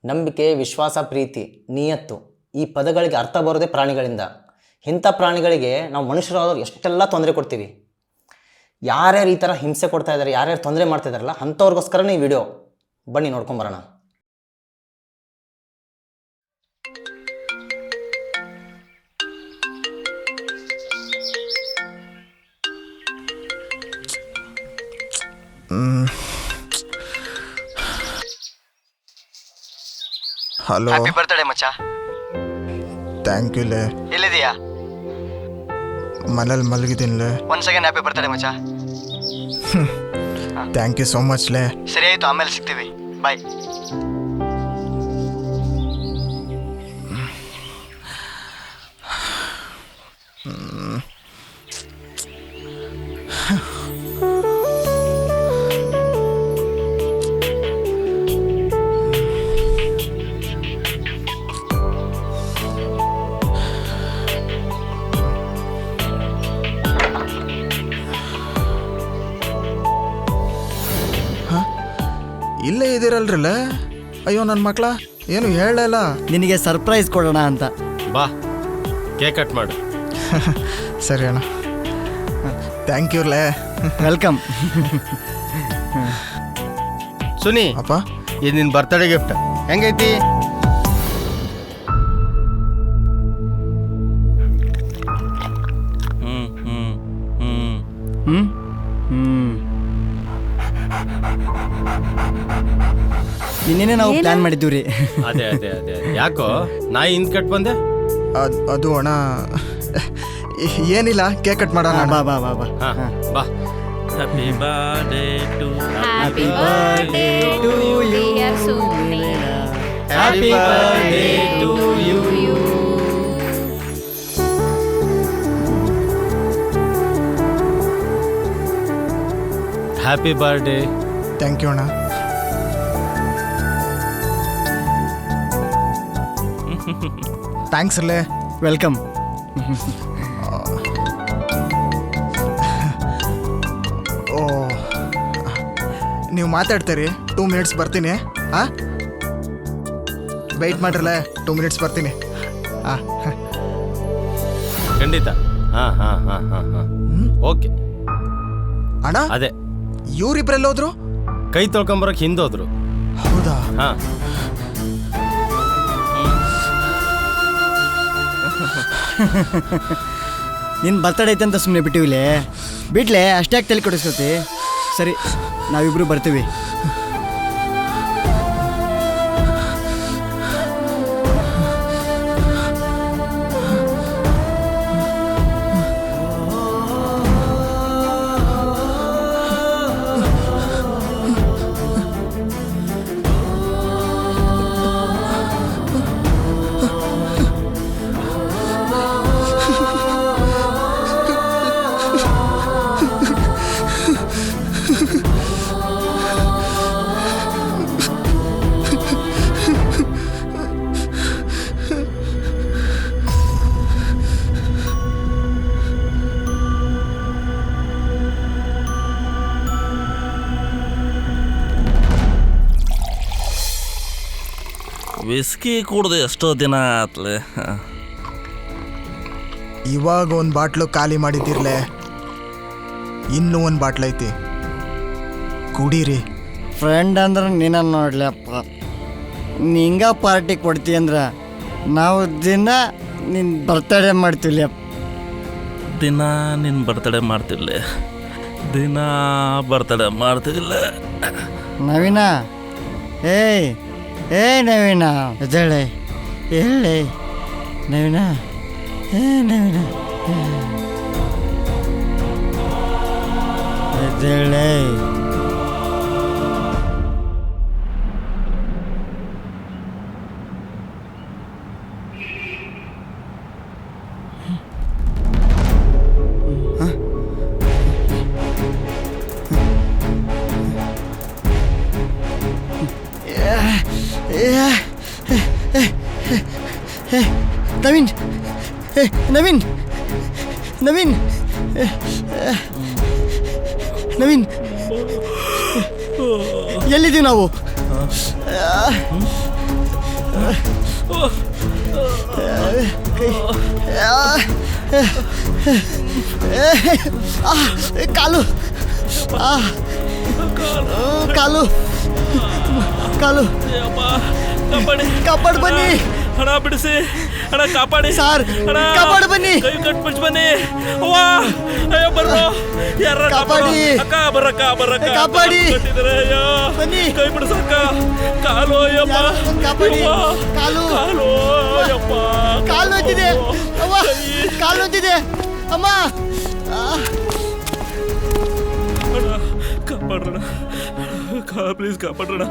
ನಂಬಿಕೆ, ವಿಶ್ವಾಸ, ಪ್ರೀತಿ, ನಿಯತ್ತು ಈ ಪದಗಳಿಗೆ ಅರ್ಥ ಬರೋದೇ ಪ್ರಾಣಿಗಳಿಂದ. ಇಂಥ ಪ್ರಾಣಿಗಳಿಗೆ ನಾವು ಮನುಷ್ಯರಾದವ್ರು ಎಷ್ಟೆಲ್ಲ ತೊಂದರೆ ಕೊಡ್ತೀವಿ. ಯಾರ್ಯಾರು ಈ ಥರ ಹಿಂಸೆ ಕೊಡ್ತಾ ಇದ್ದಾರೆ, ಯಾರ್ಯಾರು ತೊಂದರೆ ಮಾಡ್ತಾ ಇದ್ದಾರಲ್ಲ ಅಂಥವ್ರಿಗೋಸ್ಕರನೇ ಈ ವಿಡಿಯೋ. ಬನ್ನಿ ನೋಡ್ಕೊಂಬರೋಣ. ಹಲೋ, ಹ್ಯಾಪಿ ಬರ್ತ್ಡೇ ಮಚ್ಚ. ಥ್ಯಾಂಕ್ ಯು ಲೇ. ಎಲ್ಲಿದೀಯಾ? ಮನೇಲಿ ಮಲಗಿದ್ದೀನಿಲೇ. ಒಂದ್ ಸೆಕೆಂಡ್. ಹ್ಯಾಪಿ ಬರ್ತ್ಡೇ ಮಚ್ಚ. ಥ್ಯಾಂಕ್ ಯು ಸೋ ಮಚ್ ಲೇ. ಸರಿ ಆಯ್ತು, ಆಮೇಲೆ ಸಿಗ್ತೀವಿ. ಬಾಯ್. ಇಲ್ಲೇ ಇದ್ದೀರಲ್ರಲ್ಲ. ಅಯ್ಯೋ ನನ್ನ ಮಕ್ಕಳ, ಏನು ಹೇಳಲ್ಲ. ನಿನಗೆ ಸರ್ಪ್ರೈಸ್ ಕೊಡೋಣ ಅಂತ. ಬಾ, ಕೇಕ್ ಕಟ್ ಮಾಡು. ಸರಿ ಅಣ್ಣ, ಥ್ಯಾಂಕ್ ಯು ಲೇ. ವೆಲ್ಕಮ್. ಸುನಿ, ಅಪ್ಪ, ಇದು ನಿನ್ನ ಬರ್ತ್ಡೇ ಗಿಫ್ಟ್. ಹೆಂಗೈತಿ? ನಿನ್ನೆ ನಾವು ಪ್ಲಾನ್ ಮಾಡಿದ್ದೀವಿ ರೀ. ಅದೇ ಅದೇ ಅದೇ ಯಾಕೋ ನಾಯಿ ಹಿಂದ್ ಕಟ್ ಬಂದೆ? ಅದು ಅಣ್ಣ ಏನಿಲ್ಲ, ಕೇಕ್ ಕಟ್ ಮಾಡೋಣ. ಬಾ ಬಾ ಬಾ ಬಾ. ಹಾ, ಬಾ. Happy birthday to Happy birthday to you, dear Sumi. Happy birthday to you. Happy birthday. Thank you ಅಣ್ಣ. ಥ್ಯಾಂಕ್ಸ್ ಲೇ. ವೆಲ್ಕಮ್. ಓ, ನೀವು ಮಾತಾಡ್ತೀರಿ. 2 ಮಿನಿಟ್ಸ್ ಬರ್ತೀನಿ. ಹಾಂ, ವೆಯ್ಟ್ ಮಾಡ್ರಲ್ಲ, 2 ಮಿನಿಟ್ಸ್ ಬರ್ತೀನಿ. ಹಾಂ, ಖಂಡಿತ. ಹಾ ಹಾ ಹಾ ಹಾ ಹಾ ಓಕೆ. ಅಣ್ಣ, ಅದೇ ಇವ್ರಿಬ್ರೆಲ್ಲ ಹೋದ್ರು? ಕೈ ತೊಳ್ಕೊಂಬರಕ್ಕೆ ಹಿಂದೋದ್ರು. ಹೌದಾ? ಹಾ, ನಿನ್ನ ಬರ್ತಡೇ ಐತೆ ಅಂತ ಸುಮ್ಮನೆ ಬಿಟ್ಟಿವಿಲೆ. ಬಿಡ್ಲೆ, ಅಷ್ಟ್ಯಾಕೆ ತಲೆ ಕೊಡಿಸ್ಕೊತಿ. ಸರಿ, ನಾವಿಬ್ರು ಬರ್ತೀವಿ. ವಿಸ್ಕಿ ಕುಡ್ದು ಎಷ್ಟೋ ದಿನ ಆತ್ಲೆ. ಇವಾಗ ಒಂದು ಬಾಟ್ಲು ಖಾಲಿ ಮಾಡಿದ್ದಿರ್ಲೆ, ಇನ್ನೂ ಒಂದು ಬಾಟ್ಲು ಐತಿ, ಕುಡೀರಿ. ಫ್ರೆಂಡ್ ಅಂದ್ರೆ ನೀನ ನೋಡ್ಲಪ್ಪ. ನಿಂಗ ಪಾರ್ಟಿ ಕೊಡ್ತೀಯ ಅಂದ್ರೆ ನಾವು ದಿನ ನಿನ್ನ ಬರ್ತಡೇ ಮಾಡ್ತೀವಿಲ್ಲಪ್ಪ. ದಿನ ನಿನ್ನ ಬರ್ತಡೇ ಮಾಡ್ತಿರ್ಲ, ದಿನ ಬರ್ತಡೇ ಮಾಡ್ತಿರ್ಲ. ನವೀನ, ಏಯ್ ನವೀನ, ಎದ್ದೇಳೆ, ಹೇಳಿ ನವೀನ, ನವೀನ, ಎದ್ದೇಳೆ. ನವೀನ್, ನವೀನ್, ನವೀನ್, ನವೀನ್, ಎಲ್ಲಿದ್ದೀವಿ ನಾವು? ಕಾಲು ಕಾಲು ಕಾಲು ಕಾಪಾಡು ಬನ್ನಿ ಹಣ ಬಿಡಿಸಿ ಹಣ ಕಾಪಾಡಿ ಸರ್ ಕಾಪಾಡು ಬನ್ನಿ ಕೈ ಕಟ್ಬಿಟ್ಟು ಬನ್ನಿ ಅವ್ವಾ ಅಯ್ಯೋ ಬರ್ರೋ ಯಾರ ಕಾಪಾಡಿ. ಅಕ್ಕ ಬರಕ್ಕ ಬರಕ್ಕ ಕಾಪಾಡಿ. ಅಯ್ಯೋ ಬನ್ನಿ. ಕೈ ಬಿಡಿಸಕ್ಕ ಕಾಲು ಅಯ್ಯಪ್ಪ ಯಾರೋ ಬಂದ್ ಕಾಪಾಡಿ. ಯವ್ವ. ಕಾಲು. ಕಾಲು ಅಯ್ಯಪ್ಪ ಕಾಲು ನೋಯ್ತಿದೆ ಅವ್ವ ಕಾಲು ನೋಯ್ತಿದೆ ಅಮ್ಮ ಅಣ್ಣ ಕಾಪಾಡ್ರಣ ಪ್ಲೀಸ್ ಕಾಪಾಡ್ರಣ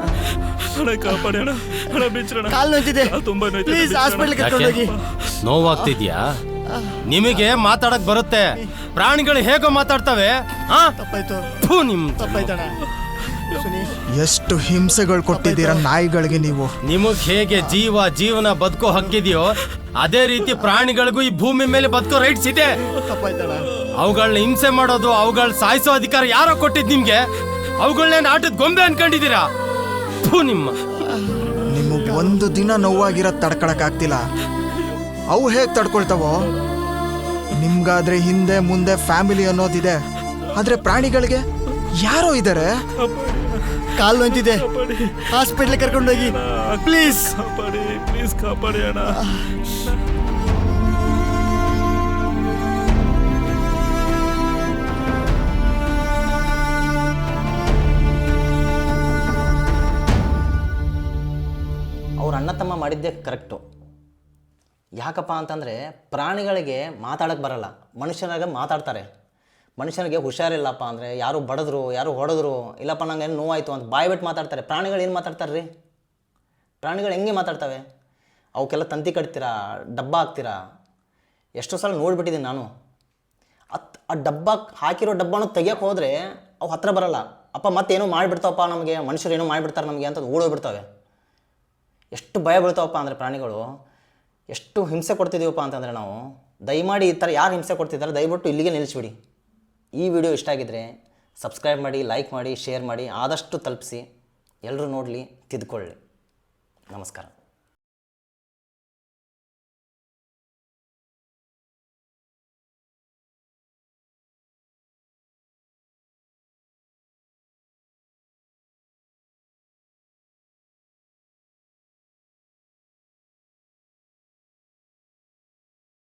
ಅಣ್ಣ ಕಾಪಾಡಿ ಅಣ್ಣ ಅಣ್ಣ ಬಿಚ್ಚರಣ ಕಾಲು ನೋಯ್ತಿದೆ ತುಂಬಾ ನೋಯ್ತಿದೆ, ಪ್ಲೀಸ್ ಬಿಚ್ಚರಣ. ಹಾಸ್ಪಿಟ್ಲ್ಗೆ ಕರ್ಕೊಂಡೋಗಿ ನೋವಾಗ್ತಿದ್ಯಾ? ನಿಮಗೆ ಮಾತಾಡಕ್ ಬರುತ್ತೆ, ಪ್ರಾಣಿಗಳು ಹೇಗೋ ಮಾತಾಡ್ತವೆ. ಆ? ತಪ್ಪಾಯ್ತು ಥು, ನಿಮ್ ತಪ್ಪಾಯ್ತಣ್ಣ ಸುನಿ ಎಷ್ಟು ಹಿಂಸೆಗಳು ಕೊಟ್ಟಿದ್ದೀರ ನಾಯಿಗಳಿಗೆ ನೀವು. ನಿಮಗ್ ಹೇಗೆ ಜೀವನ ಬದುಕೋ ಹಕ್ಕಿದೆಯೋ ಅದೇ ರೀತಿ ಪ್ರಾಣಿಗಳಿಗೂ ಈ ಭೂಮಿ ಮೇಲೆ ಬದುಕೋ ರೈಟ್ಸ್ ಇದೆ. ತಪ್ಪಾಯ್ತಣ್ಣ ಅವುಗಳನ್ನ ಹಿಂಸೆ ಮಾಡೋದು, ಅವುಗಳನ್ನ ಸಾಯಿಸೋ ಅಧಿಕಾರ ಯಾರೋ ಕೊಟ್ಟಿದ್ ನಿಮ್ಗೆ? ಅವುಗಳನ್ನೇನು ಆಟದ ಗೊಂಬೆ ಅನ್ಕೊಂಡಿದ್ದೀರಾ? ಥು, ನಿಮ್ಮ ನಿಮಗೆ ಒಂದು ದಿನ ನೋವಾಗಿರೋದು ತಡ್ಕೊಳಕ್ಕಾಗ್ತಿಲ್ಲ. ಅವು ಹೇಗೆ ತಡ್ಕೊಳ್ತಾವೋ? ನಿಮ್ಗಾದ್ರೆ ಹಿಂದೆ ಮುಂದೆ ಫ್ಯಾಮಿಲಿ ಅನ್ನೋದಿದೆ, ಆದ್ರೆ ಪ್ರಾಣಿಗಳಿಗೆ ಯಾರೋ ಇದ್ದಾರೆ. ಕಾಲು ನೋಯ್ತಿದೆ ಹಾಸ್ಪಿಟ್ಲ್ ಕರ್ಕೊಂಡೋಗಿ ಪ್ಲೀಸ್ ಕಾಪಾಡಿ ಪ್ಲೀಸ್ ಕಾಪಾಡಿ ಅಣ್ಣ. ಅವ್ರ ಅಣ್ಣ ತಮ್ಮ ಮಾಡಿದ್ದೇ ಕರೆಕ್ಟು. ಯಾಕಪ್ಪ ಅಂತಂದರೆ ಪ್ರಾಣಿಗಳಿಗೆ ಮಾತಾಡೋಕ್ಕೆ ಬರಲ್ಲ, ಮನುಷ್ಯನಾಗ ಮಾತಾಡ್ತಾರೆ. ಮನುಷ್ಯನಿಗೆ ಹುಷಾರಿಲ್ಲಪ್ಪ ಅಂದರೆ ಯಾರು ಬಡಿದ್ರು, ಯಾರು ಹೊಡೆದ್ರು, ಇಲ್ಲಪ್ಪ ನಂಗೆ ಏನು ನೋವಾಯಿತು ಅಂತ ಬಾಯಿ ಬಿಟ್ಟು ಮಾತಾಡ್ತಾರೆ. ಪ್ರಾಣಿಗಳು ಏನು ಮಾತಾಡ್ತಾರೆ ರೀ? ಪ್ರಾಣಿಗಳು ಹೆಂಗೆ ಮಾತಾಡ್ತವೆ? ಅವಕ್ಕೆಲ್ಲ ತಂತಿ ಕಟ್ತೀರಾ, ಡಬ್ಬ ಹಾಕ್ತೀರಾ? ಎಷ್ಟೋ ಸಲ ನೋಡಿಬಿಟ್ಟಿದ್ದೀನಿ ನಾನು. ಆ ಡಬ್ಬ ಹಾಕಿರೋ ಡಬ್ಬನೂ ತೆಗಿಯೋಕೆ ಹೋದರೆ ಅವು ಹತ್ತಿರ ಬರಲ್ಲ. ಅಪ್ಪ ಮತ್ತೇನೋ ಮಾಡಿಬಿಡ್ತಾವಪ್ಪ ನಮಗೆ, ಮನುಷ್ಯರು ಏನೋ ಮಾಡಿಬಿಡ್ತಾರೆ ನಮಗೆ ಅಂತ ಓಡೋಗ್ಬಿಡ್ತವೆ. ಎಷ್ಟು ಭಯ ಬೀಳ್ತಾವಪ್ಪ ಅಂದರೆ ಪ್ರಾಣಿಗಳು. ಎಷ್ಟು ಹಿಂಸೆ ಕೊಡ್ತಿದ್ದೀವಪ್ಪ ಅಂತಂದರೆ ನಾವು. ದಯಮಾಡಿ ಈ ಥರ ಯಾರು ಹಿಂಸೆ ಕೊಡ್ತಿದ್ದಾರೆ ದಯವಿಟ್ಟು ಇಲ್ಲಿಗೆ ನಿಲ್ಲಿಸ್ಬಿಡಿ. ಈ ವಿಡಿಯೋ ಇಷ್ಟ ಆಗಿದ್ದರೆ ಸಬ್ಸ್ಕ್ರೈಬ್ ಮಾಡಿ, ಲೈಕ್ ಮಾಡಿ, ಶೇರ್ ಮಾಡಿ, ಆದಷ್ಟು ತಲುಪಿಸಿ, ಎಲ್ಲರೂ ನೋಡಲಿ, ತಿದ್ಕೊಳ್ಳಿ. ನಮಸ್ಕಾರ.